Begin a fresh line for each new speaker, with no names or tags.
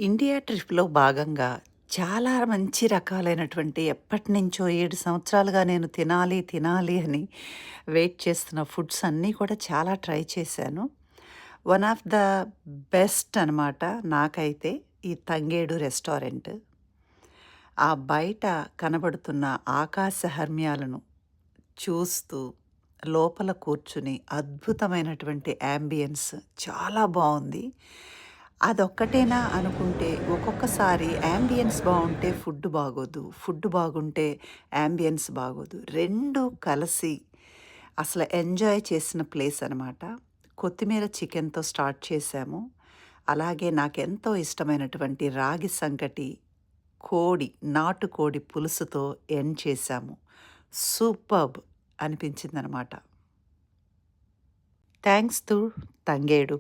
India ట్రిప్‌లో భాగంగా చాలా మంచి రకాలైనటువంటి ఎప్పటినుంచో 7 సంవత్సరాలుగా నేను తినాలి, తినాలి అని వెయిట్ చేస్తున్న ఫుడ్స్ అన్నీ కూడా చాలా ట్రై చేశాను. వన్ ఆఫ్ ద బెస్ట్ అనమాట నాకైతే ఈ తంగేడు రెస్టారెంట్. ఆ బయట కనబడుతున్న ఆకాశ హర్మ్యాలను చూస్తూ, లోపల కూర్చుని అద్భుతమైనటువంటి యాంబియన్స్ చాలా బావుంది. అదొక్కటేనా అనుకుంటే, ఒక్కొక్కసారి యాంబియన్స్ బావుంటే ఫుడ్ బాగోదు. ఫుడ్ బాగుంటే యాంబియన్స్ బాగోదు. 2 కలిసి అసలు ఎంజాయ్ చేసిన ప్లేస్ అనమాట. కొత్తిమీర చికెన్‌తో స్టార్ట్ చేశాము. అలాగే నాకెంతో ఇష్టమైనటువంటి రాగి సంకటి, కోడి, నాటుకోడి పులుసుతో ఎండ్ చేశాము. సూపర్బ్! అనిపించిందనమాట. Thanks to Tangedu.